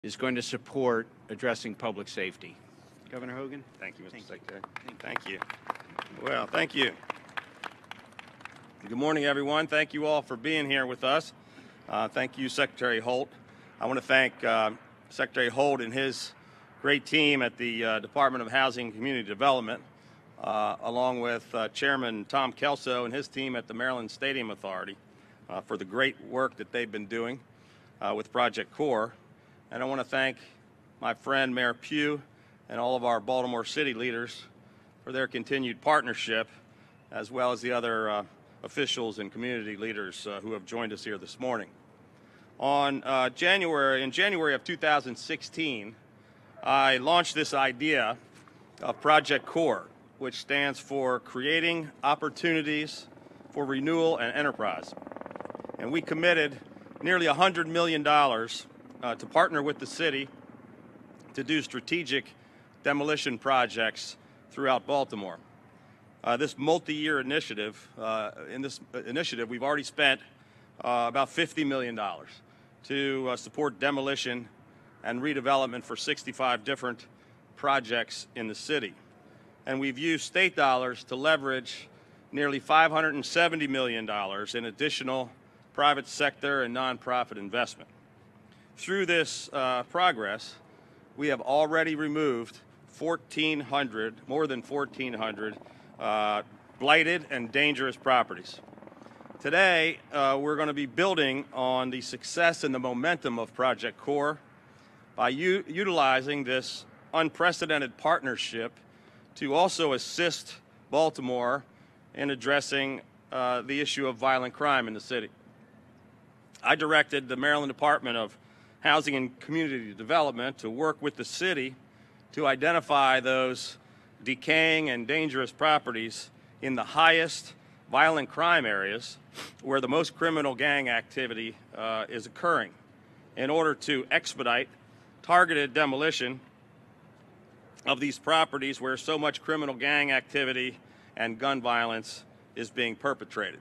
is going to support addressing public safety. Governor Hogan? Thank you, Mr. Secretary. Thank you. Well, thank you. Good morning, everyone. Thank you all for being here with us. Thank you, Secretary Holt. I want to thank Secretary Holt and his great team at the Department of Housing and Community Development, along with Chairman Tom Kelso and his team at the Maryland Stadium Authority for the great work that they've been doing with Project CORE. And I want to thank my friend Mayor Pugh and all of our Baltimore City leaders for their continued partnership, as well as the other officials and community leaders who have joined us here this morning. In January of 2016, I launched this idea of Project CORE, which stands for Creating Opportunities for Renewal and Enterprise. And we committed nearly $100 million to partner with the city to do strategic demolition projects throughout Baltimore. This multi-year initiative, we've already spent about $50 million to support demolition and redevelopment for 65 different projects in the city. And we've used state dollars to leverage nearly $570 million in additional private sector and nonprofit investment. Through this progress, we have already removed more than 1,400 blighted and dangerous properties. Today, we're going to be building on the success and the momentum of Project CORE by utilizing this unprecedented partnership to also assist Baltimore in addressing the issue of violent crime in the city. I directed the Maryland Department of Housing and Community Development to work with the city to identify those decaying and dangerous properties in the highest violent crime areas where the most criminal gang activity is occurring, in order to expedite targeted demolition of these properties where so much criminal gang activity and gun violence is being perpetrated.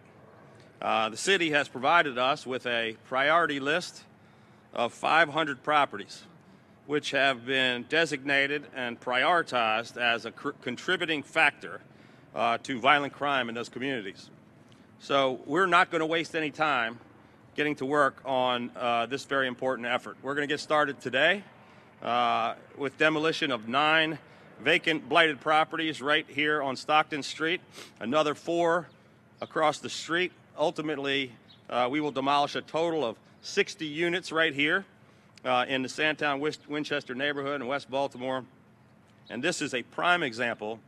The city has provided us with a priority list of 500 properties which have been designated and prioritized as a contributing factor to violent crime in those communities. So we're not going to waste any time getting to work on this very important effort. We're going to get started today with demolition of 9 vacant blighted properties right here on Stockton Street, another 4 across the street. Ultimately, we will demolish a total of 60 units right here in the Sandtown Winchester neighborhood in West Baltimore. And this is a prime example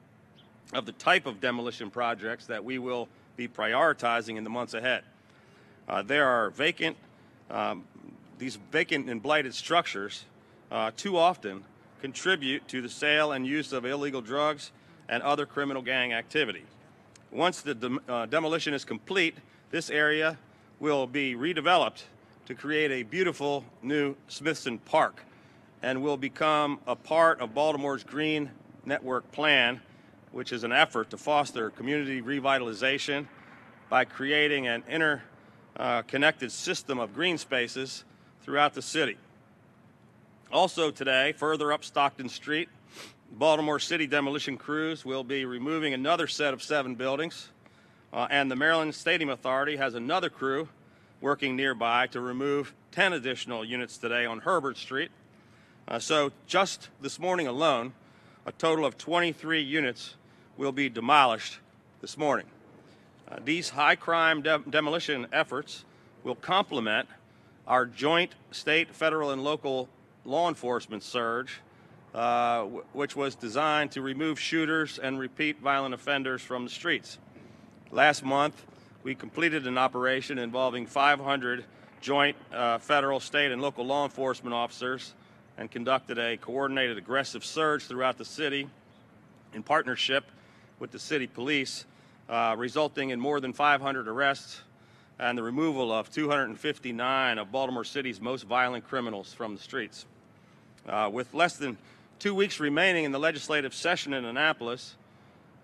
of the type of demolition projects that we will be prioritizing in the months ahead. There are these vacant and blighted structures too often contribute to the sale and use of illegal drugs and other criminal gang activity. Once the demolition is complete, this area will be redeveloped to create a beautiful new Smithson Park and will become a part of Baltimore's Green Network Plan, which is an effort to foster community revitalization by creating an interconnected system of green spaces throughout the city. Also today, further up Stockton Street, Baltimore City demolition crews will be removing another set of 7 buildings, and the Maryland Stadium Authority has another crew working nearby to remove 10 additional units today on Herbert Street. So just this morning alone, a total of 23 units will be demolished this morning. These high crime demolition efforts will complement our joint state, federal, and local law enforcement surge, which was designed to remove shooters and repeat violent offenders from the streets. Last month, we completed an operation involving 500 joint federal, state, and local law enforcement officers and conducted a coordinated aggressive surge throughout the city in partnership with the city police, resulting in more than 500 arrests and the removal of 259 of Baltimore City's most violent criminals from the streets. With less than 2 weeks remaining in the legislative session in Annapolis,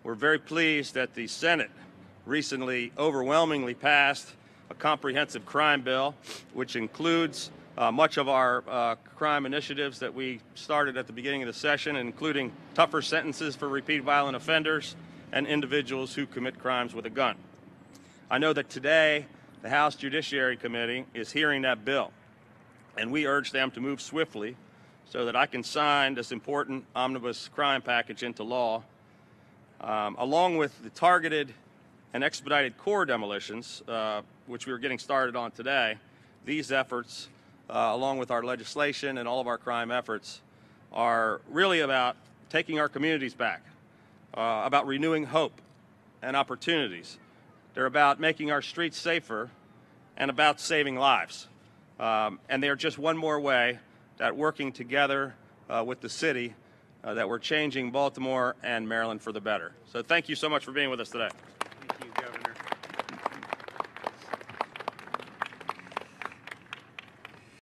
we're very pleased that the Senate recently overwhelmingly passed a comprehensive crime bill, which includes much of our crime initiatives that we started at the beginning of the session, including tougher sentences for repeat violent offenders and individuals who commit crimes with a gun. I know that today the House Judiciary Committee is hearing that bill, and we urge them to move swiftly so that I can sign this important omnibus crime package into law, along with the targeted and expedited core demolitions, which we are getting started on today. These efforts, along with our legislation and all of our crime efforts, are really about taking our communities back, about renewing hope and opportunities. They're about making our streets safer and about saving lives. And they are just one more way that working together with the city that we're changing Baltimore and Maryland for the better. So thank you so much for being with us today.